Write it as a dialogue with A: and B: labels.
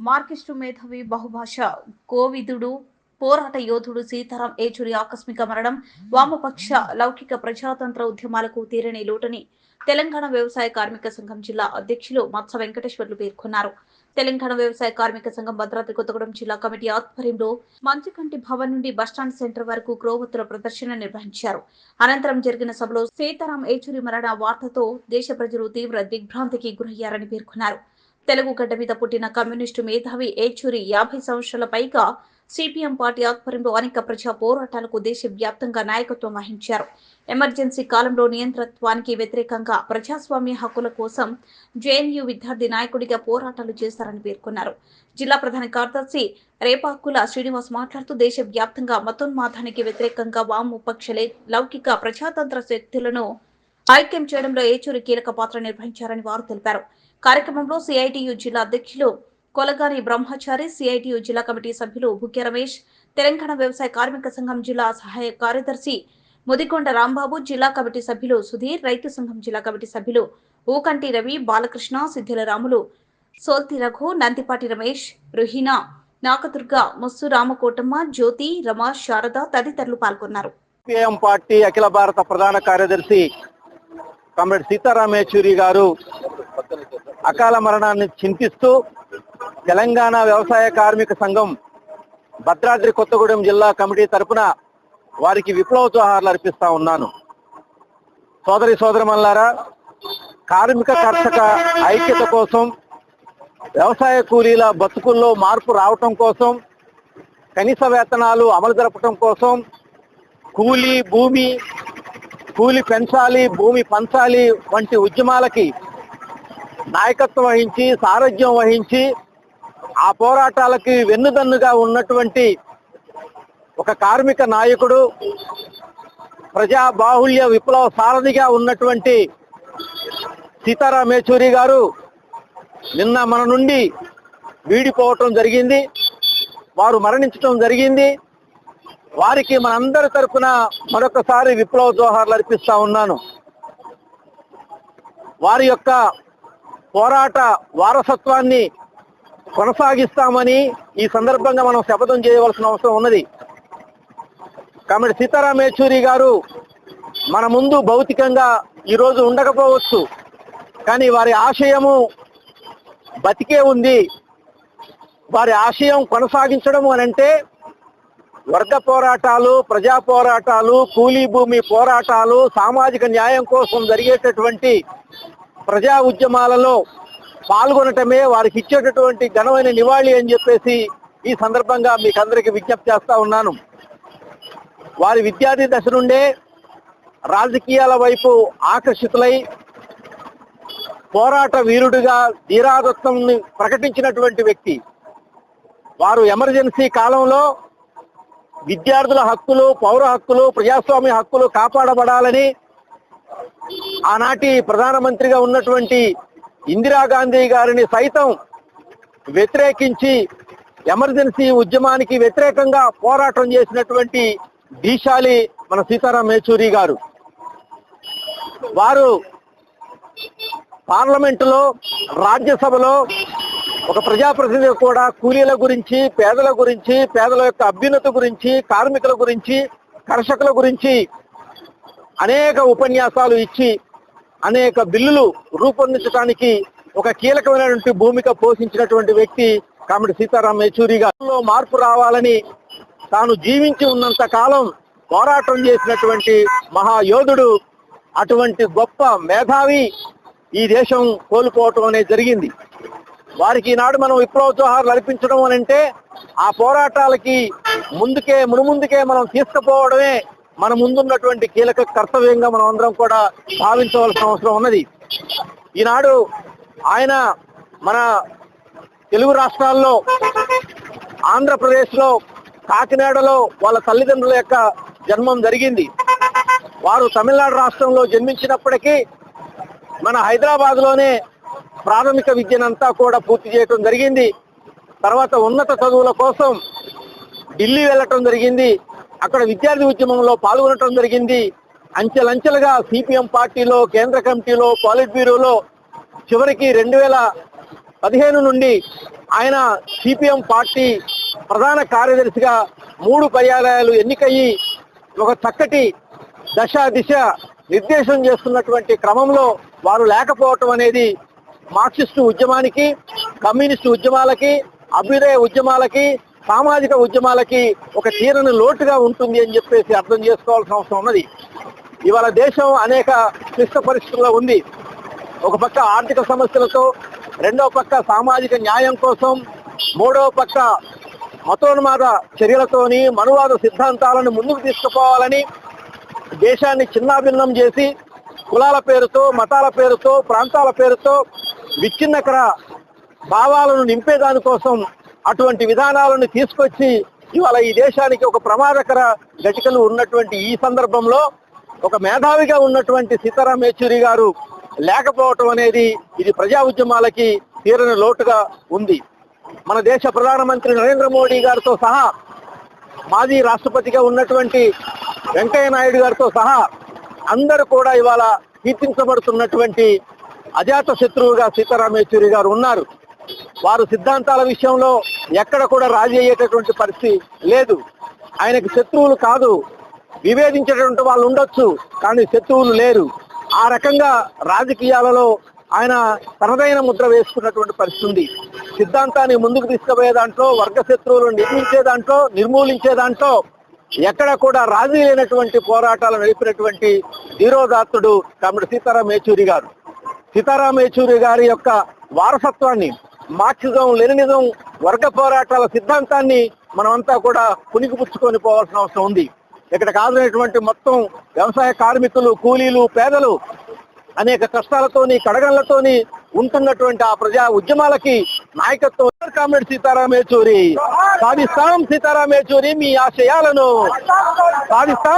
A: Marxist మేధావి బహుభాష కోవిదుడు పోరాట యోధుడు సీతారాం ఏచూరి ఆకస్మిక మరణం వామపక్ష లౌకిక ప్రజాతంత్ర ఉద్యమాలకు తీరని లోటని తెలంగాణ వ్యవసాయ కార్మిక సంఘం జిల్లా అధ్యక్షులు మత్స వెంకటేశ్వర్లు పేర్కొన్నారు. తెలంగాణ వ్యవసాయ కార్మిక సంఘం భద్రాద్రి కొత్తగూడెం జిల్లా కమిటీ ఆధ్వర్యంలో మంచికంటి భవన్ నుండి బస్టాండ్ సెంటర్ వరకు క్రోవత్తుల ప్రదర్శన నిర్వహించారు. అనంతరం జరిగిన సభలో సీతారాం ఏచూరి మరణ వార్తతో దేశ ప్రజలు తీవ్ర దిగ్భ్రాంతికి గురయ్యారని పేర్కొన్నారు. తెలుగు గడ్డ మీద పుట్టిన కమ్యూనిస్టు మేధావి ఏచూరి 50 సంవత్సరాల పైగా సిపిఎం పార్టీ ఆధ్వర్యంలో అనేక ప్రజా పోరాటాలకు దేశవ్యాప్తంగా నాయకత్వం వహించారు. ఎమర్జెన్సీ కాలంలో నియంతృత్వానికి వ్యతిరేకంగా ప్రజాస్వామ్య హక్కుల కోసం జేఎన్యూ విద్యార్థి నాయకుడిగా పోరాటాలు చేశారని పేర్కొన్నారు. జిల్లా ప్రధాన కార్యదర్శి రేపాకుల శ్రీనివాస్ మాట్లాడుతూ దేశవ్యాప్తంగా మతోన్మాదానికి వ్యతిరేకంగా వామపక్ష లౌకిక ప్రజాతంత్ర శక్తులను ఐక్యం చేయడంలో ఏచూరి కీలక పాత్ర నిర్వహించారని వారు తెలిపారు. కార్యక్రమంలో సిఐటియు జిల్లా అధ్యక్షులు కొలగాని బ్రహ్మచారి, సిఐటియు జిల్లా కమిటీ సభ్యులు బుక్య రమేష్, తెలంగాణ వ్యవసాయ కార్మిక సంఘం జిల్లా సహాయ కార్యదర్శి ముదికొండ రాంబాబు, జిల్లా కమిటీ సభ్యులు సుధీర్, రైతు సంఘం జిల్లా కమిటీ సభ్యులు ఊకంటి రవి, బాలకృష్ణ, సిద్ధిల రాములు, సోల్తి రఘు, నందిపాటి రమేష్, రుహీనా, నాకదుర్గ, ముస్సు రామకోటమ్మ, జ్యోతి, రమ, శారద తదితరులు పాల్గొన్నారు.
B: సిపిఎం పార్టీ అఖిల భారత ప్రధాన కార్యదర్శి కామ్రేడ్ సీతారాం ఏచూరి గారు అకాల మరణాన్ని చింతిస్తూ తెలంగాణ వ్యవసాయ కార్మిక సంఘం భద్రాద్రి కొత్తగూడెం జిల్లా కమిటీ తరపున వారికి విప్లవ జోహార్లు అర్పిస్తా ఉన్నాను. సోదరి సోదరమల్లారా, కార్మిక కర్షక ఐక్యత కోసం, వ్యవసాయ కూలీల బతుకుల్లో మార్పు రావటం కోసం, కనీస వేతనాలు అమలు జరపటం కోసం, కూలి పెంచాలి, భూమి పంచాలి వంటి ఉద్యమాలకి నాయకత్వం వహించి, సారథ్యం వహించి, ఆ పోరాటాలకి వెన్నుదన్నుగా ఉన్నటువంటి ఒక కార్మిక నాయకుడు, ప్రజా బాహుళ్య విప్లవ సారథిగా ఉన్నటువంటి సీతారాం ఏచూరి గారు నిన్న మన నుండి వీడిపోవటం జరిగింది. వారు మరణించటం జరిగింది. వారికి మనందరి తరఫున మరొకసారి విప్లవ జోహార్లు అర్పిస్తా ఉన్నాను. వారి యొక్క పోరాట వారసత్వాన్ని కొనసాగిస్తామని ఈ సందర్భంగా మనం శపథం చేయవలసిన అవసరం ఉన్నది. కాబట్టి సీతారాం ఏచూరి గారు మన ముందు భౌతికంగా ఈరోజు ఉండకపోవచ్చు, కానీ వారి ఆశయము బతికే ఉంది. వారి ఆశయం కొనసాగించడం అనంటే వర్గ పోరాటాలు, ప్రజా పోరాటాలు, కూలీ భూమి పోరాటాలు, సామాజిక న్యాయం కోసం జరిగేటటువంటి ప్రజా ఉద్యమాలలో పాల్గొనటమే వారికి ఇచ్చేటటువంటి ఘనమైన నివాళి అని చెప్పేసి ఈ సందర్భంగా మీకు అందరికీ విజ్ఞప్తి చేస్తా ఉన్నాను. వారి విద్యార్థి దశ నుండే రాజకీయాల వైపు ఆకర్షితులై పోరాట వీరుడిగా ధీరాదత్వంని ప్రకటించినటువంటి వ్యక్తి. వారు ఎమర్జెన్సీ కాలంలో విద్యార్థుల హక్కులు, పౌర హక్కులు, ప్రజాస్వామ్య హక్కులు కాపాడబడాలని ఆనాటి ప్రధానమంత్రిగా ఉన్నటువంటి ఇందిరాగాంధీ గారిని సైతం వ్యతిరేకించి ఎమర్జెన్సీ ఉద్యమానికి వ్యతిరేకంగా పోరాటం చేసినటువంటి దీశాలి మన సీతారాం ఏచూరి గారు. వారు పార్లమెంటులో, రాజ్యసభలో ఒక ప్రజాప్రతినిధి కూడా కూలీల గురించి, పేదల గురించి, పేదల యొక్క అభ్యున్నతి గురించి, కార్మికుల గురించి, కర్షకుల గురించి అనేక ఉపన్యాసాలు ఇచ్చి అనేక బిల్లులు రూపొందించడానికి ఒక కీలకమైనటువంటి భూమిక పోషించినటువంటి వ్యక్తి కామ్రేడ్ సీతారాం ఏచూరి గారిలో మార్పు రావాలని తాను జీవించి ఉన్నంత కాలం పోరాటం చేసినటువంటి మహాయోధుడు. అటువంటి గొప్ప మేధావి ఈ దేశం కోల్పోవటం అనేది జరిగింది. వారికి ఈనాడు మనం విప్లవ జోహార్లు అర్పించడం అని అంటే ఆ పోరాటాలకి మునుముందుకే మనం తీసుకుపోవడమే మన ముందున్నటువంటి కీలక కర్తవ్యంగా మనం అందరం కూడా భావించవలసిన అవసరం ఉన్నది. ఈనాడు ఆయన మన తెలుగు రాష్ట్రాల్లో, ఆంధ్రప్రదేశ్లో, కాకినాడలో వాళ్ళ తల్లిదండ్రుల యొక్క జన్మం జరిగింది. వారు తమిళనాడు రాష్ట్రంలో జన్మించినప్పటికీ మన హైదరాబాద్లోనే ప్రాథమిక విద్యనంతా కూడా పూర్తి చేయడం జరిగింది. తర్వాత ఉన్నత చదువుల కోసం ఢిల్లీ వెళ్ళటం జరిగింది. అక్కడ విద్యార్థి ఉద్యమంలో పాల్గొనటం జరిగింది. అంచెలంచెలుగా సిపిఎం పార్టీలో, కేంద్ర కమిటీలో, పాలిట్ బ్యూరోలో, చివరికి 2015 నుండి ఆయన సిపిఎం పార్టీ ప్రధాన కార్యదర్శిగా 3 పర్యాయాలు ఎన్నికయ్యి ఒక చక్కటి దిశ నిర్దేశం చేస్తున్నటువంటి క్రమంలో వారు లేకపోవటం అనేది మార్క్సిస్టు ఉద్యమానికి, కమ్యూనిస్టు ఉద్యమాలకి, అభ్యుదయ ఉద్యమాలకి, సామాజిక ఉద్యమాలకి ఒక తీరని లోటుగా ఉంటుంది అని చెప్పేసి అర్థం చేసుకోవాల్సిన అవసరం ఉన్నది. ఇవాళ దేశం అనేక క్లిష్ట పరిస్థితుల్లో ఉంది. ఒక పక్క ఆర్థిక సమస్యలతో, రెండవ పక్క సామాజిక న్యాయం కోసం, మూడవ పక్క మతోన్మాద చర్యలతోని మనువాద సిద్ధాంతాలను ముందుకు తీసుకుపోవాలని దేశాన్ని చిన్నాభిన్నం చేసి కులాల పేరుతో, మతాల పేరుతో, ప్రాంతాల పేరుతో విచ్ఛిన్నకర భావాలను నింపేదాని కోసం అటువంటి విధానాలను తీసుకొచ్చి ఇవాళ ఈ దేశానికి ఒక ప్రమాదకర ఘటికలు ఉన్నటువంటి ఈ సందర్భంలో ఒక మేధావిగా ఉన్నటువంటి సీతారాం యేచూరి గారు లేకపోవటం అనేది ఇది ప్రజా ఉద్యమాలకి తీరని లోటుగా ఉంది. మన దేశ ప్రధానమంత్రి నరేంద్ర మోడీ గారితో సహా, మాజీ రాష్ట్రపతిగా ఉన్నటువంటి వెంకయ్య నాయుడు గారితో సహా అందరూ కూడా ఇవాళ కీర్తించబడుతున్నటువంటి అజాత శత్రువుగా సీతారాం యేచూరి గారు ఉన్నారు. వారు సిద్ధాంతాల విషయంలో ఎక్కడ కూడా రాజీ అయ్యేటటువంటి పరిస్థితి లేదు. ఆయనకి శత్రువులు కాదు, విభేదించేటటువంటి వాళ్ళు ఉండొచ్చు, కానీ శత్రువులు లేరు. ఆ రకంగా రాజకీయాలలో ఆయన తనదైన ముద్ర వేసుకున్నటువంటి పరిస్థితి ఉంది. సిద్ధాంతాన్ని ముందుకు తీసుకుపోయే దాంట్లో, వర్గ శత్రువులను నిర్మూలించే దాంట్లో ఎక్కడ కూడా రాజీ లేనటువంటి పోరాటాలు నడిపినటువంటి ధీరోదాత్తుడు కమ్రేడ్ సీతారాం యేచూరి గారు. సీతారాం యేచూరి గారి యొక్క వారసత్వాన్ని, మార్క్సిజం, లెనినిజం, వర్గ పోరాటాల సిద్ధాంతాన్ని మనమంతా కూడా పుణికిపుచ్చుకొని పోవాల్సిన అవసరం ఉంది. ఇక్కడ కాదునటువంటి మొత్తం వ్యవసాయ కార్మికులు, కూలీలు, పేదలు అనేక కష్టాలతోని, కడగళ్లతోని ఉంటున్నటువంటి ఆ ప్రజా ఉద్యమాలకి నాయకత్వం కామ్రేడ్ సీతారాం యేచూరి. సాధిస్తాం సీతారాం యేచూరి మీ ఆశయాలను, సాధిస్తాం